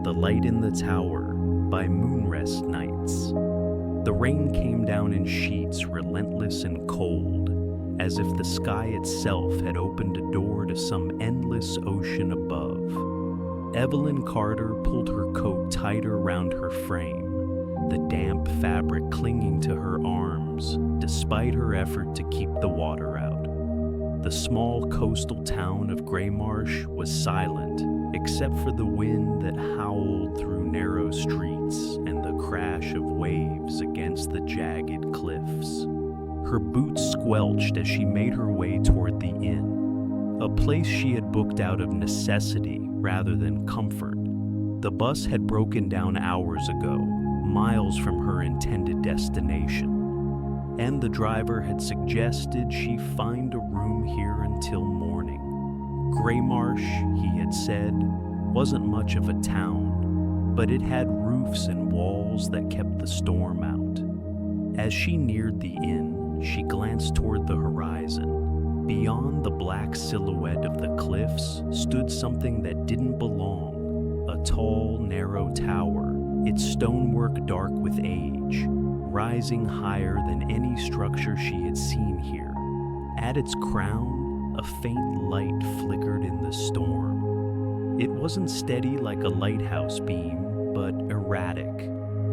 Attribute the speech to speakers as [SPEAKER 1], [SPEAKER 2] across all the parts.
[SPEAKER 1] The Light in the Tower by Moonrest Nights. The rain came down in sheets, relentless and cold, as if the sky itself had opened a door to some endless ocean above. Evelyn Carter pulled her coat tighter round her frame, the damp fabric clinging to her arms, despite her effort to keep the water out. The small coastal town of Graymarsh was silent, except for the wind that howled through narrow streets and the crash of waves against the jagged cliffs. Her boots squelched as she made her way toward the inn, a place she had booked out of necessity rather than comfort. The bus had broken down hours ago, miles from her intended destination, and the driver had suggested she find a room here until morning. Graymarsh, he had said, wasn't much of a town, but it had roofs and walls that kept the storm out. As she neared the inn, she glanced toward the horizon. Beyond the black silhouette of the cliffs stood something that didn't belong, a tall, narrow tower, its stonework dark with age, rising higher than any structure she had seen here. At its crown, a faint light flickered in the storm. It wasn't steady like a lighthouse beam, but erratic,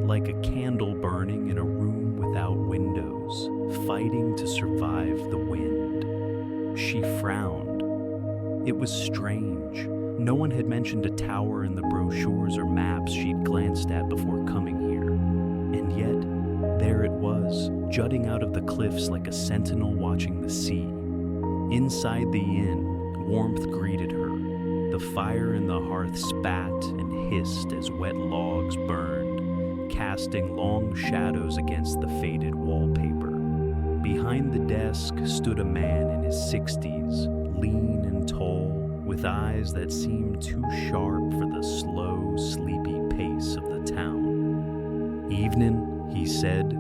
[SPEAKER 1] like a candle burning in a room without windows, fighting to survive the wind. She frowned. It was strange. No one had mentioned a tower in the brochures or maps she'd glanced at before coming here. And yet, there it was, jutting out of the cliffs like a sentinel watching the sea. Inside the inn, warmth greeted her. The fire in the hearth spat and hissed as wet logs burned, casting long shadows against the faded wallpaper. Behind the desk stood a man in his 60s, lean and tall, with eyes that seemed too sharp for the slow, sleepy pace of the town. "Evening," he said.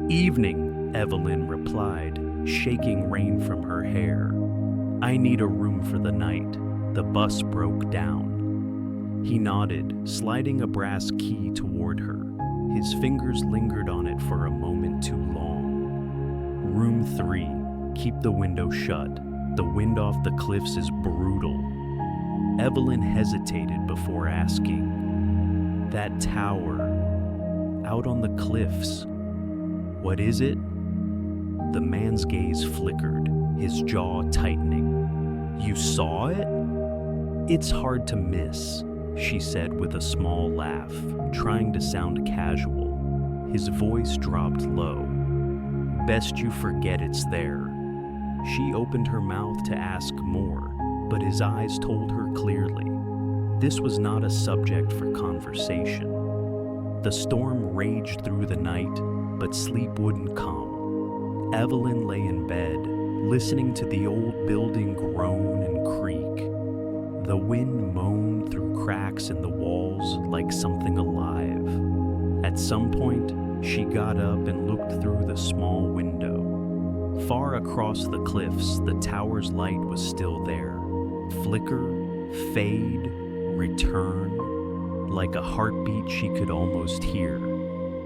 [SPEAKER 1] "Evening," Evelyn replied, shaking rain from her hair. "I need a room for the night. The bus broke down." He nodded, sliding a brass key toward her. His fingers lingered on it for a moment too long. "Room 3. Keep the window shut. The wind off the cliffs is brutal." Evelyn hesitated before asking, "That tower, out on the cliffs, what is it?" The man's gaze flickered, his jaw tightening. "You saw it?" "It's hard to miss," she said with a small laugh, trying to sound casual. His voice dropped low. "Best you forget it's there." She opened her mouth to ask more, but his eyes told her clearly. This was not a subject for conversation. The storm raged through the night, but sleep wouldn't come. Evelyn lay in bed, listening to the old building groan and creak. The wind moaned through cracks in the walls like something alive. At some point, she got up and looked through the small window. Far across the cliffs, the tower's light was still there. Flicker, fade, return, like a heartbeat she could almost hear.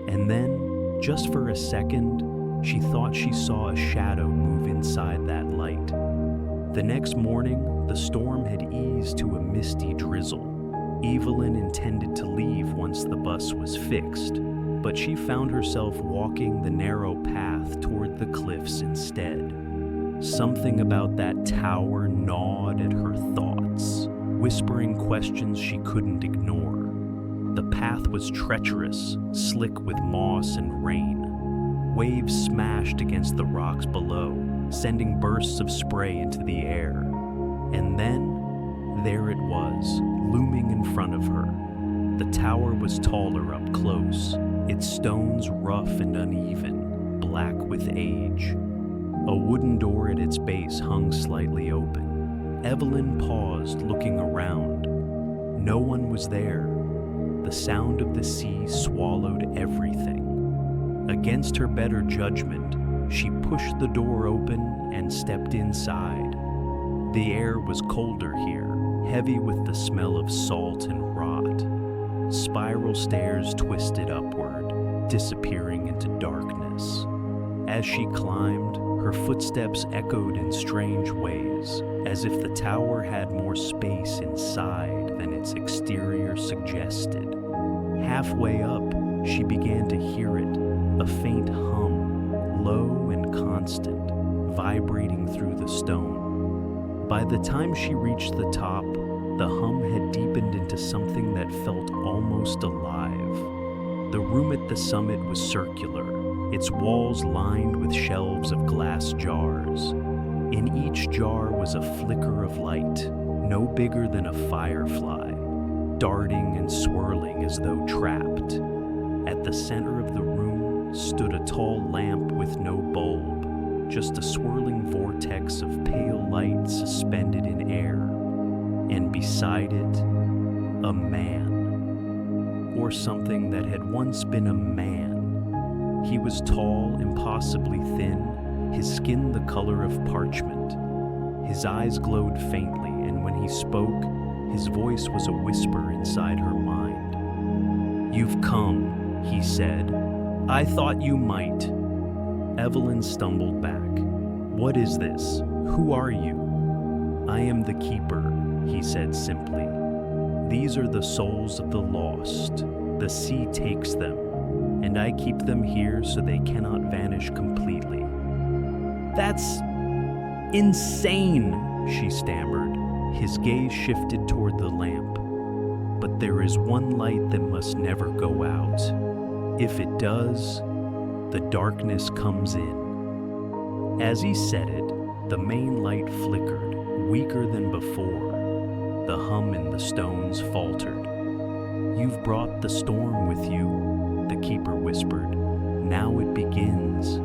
[SPEAKER 1] And then, just for a second, she thought she saw a shadow move inside that light. The next morning, the storm had eased to a misty drizzle. Evelyn intended to leave once the bus was fixed, but she found herself walking the narrow path toward the cliffs instead. Something about that tower gnawed at her thoughts, whispering questions she couldn't ignore. The path was treacherous, slick with moss and rain. Waves smashed against the rocks below, sending bursts of spray into the air. And then, there it was, looming in front of her. The tower was taller up close, its stones rough and uneven, black with age. A wooden door at its base hung slightly open. Evelyn paused, looking around. No one was there. The sound of the sea swallowed everything. Against her better judgment, she pushed the door open and stepped inside. The air was colder here, heavy with the smell of salt and rot. spiral stairs twisted upward, disappearing into darkness. As she climbed, her footsteps echoed in strange ways, as if the tower had more space inside than its exterior suggested. Halfway up, she began to hear it, a faint hum, low and constant, vibrating through the stone. By the time she reached the top, the hum had deepened into something that felt almost alive. The room at the summit was circular, its walls lined with shelves of glass jars. In each jar was a flicker of light, no bigger than a firefly, darting and swirling as though trapped. At the center of the room stood a tall lamp with no bulb, just a swirling vortex of pale light suspended in air. And beside it, a man, or something that had once been a man. He was tall, impossibly thin, his skin the color of parchment. His eyes glowed faintly, and when he spoke, his voice was a whisper inside her mind. "You've come," he said. "I thought you might." Evelyn stumbled back. "What is this? Who are you?" "I am the keeper," he said simply. "These are the souls of the lost. The sea takes them, and I keep them here so they cannot vanish completely." "That's insane," she stammered. His gaze shifted toward the lamp. "But there is one light that must never go out. If it does, the darkness comes in." As he said it, the main light flickered, weaker than before. The hum in the stones faltered. "You've brought the storm with you," the keeper whispered. "Now it begins."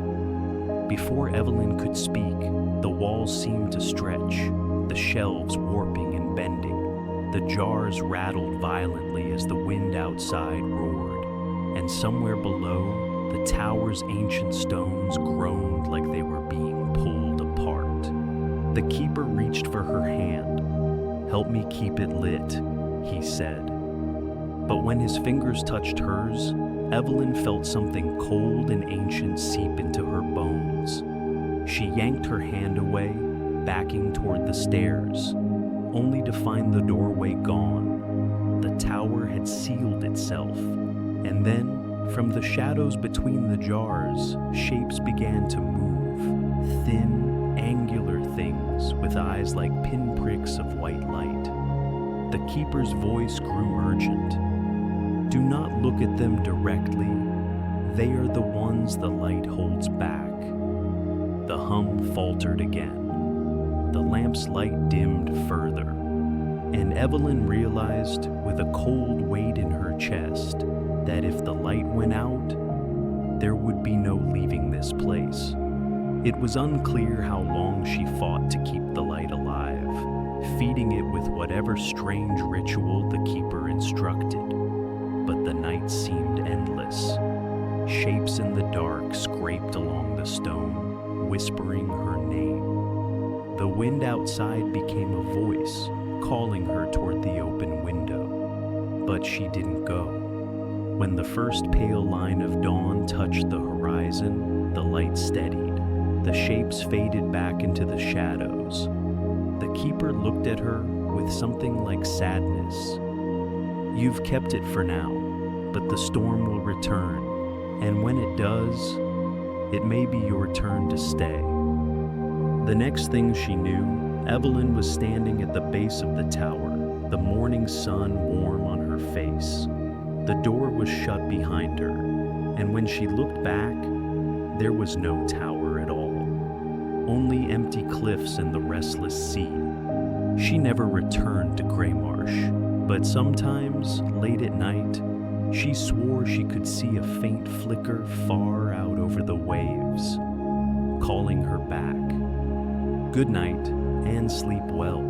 [SPEAKER 1] Before Evelyn could speak, the walls seemed to stretch, the shelves warping and bending. The jars rattled violently as the wind outside roared, and somewhere below, the tower's ancient stones groaned like they were being pulled apart. The keeper reached for her hand. "Help me keep it lit," he said. But when his fingers touched hers, Evelyn felt something cold and ancient seep into her bones. She yanked her hand away, backing toward the stairs, only to find the doorway gone. The tower had sealed itself, and then, from the shadows between the jars, shapes began to move, thin, angular things with eyes like pinpricks of white light. The keeper's voice grew urgent. "Do not look at them directly. They are the ones the light holds back." The hum faltered again. The lamp's light dimmed further, and Evelyn realized, with a cold weight in her chest, that if the light went out, there would be no leaving this place. It was unclear how long she fought to keep the light alive, feeding it with whatever strange ritual the keeper instructed. But the night seemed endless. Shapes in the dark scraped along the stone, whispering her name. The wind outside became a voice, calling her toward the open window. But she didn't go. When the first pale line of dawn touched the horizon, the light steadied. The shapes faded back into the shadows. The keeper looked at her with something like sadness. "You've kept it for now, but the storm will return, and when it does, it may be your turn to stay." The next thing she knew, Evelyn was standing at the base of the tower, the morning sun warm on her face. The door was shut behind her, and when she looked back, there was no tower at all. Only empty cliffs and the restless sea. She never returned to Greymarsh, but sometimes, late at night, she swore she could see a faint flicker far out over the waves, calling her back. Good night, and sleep well.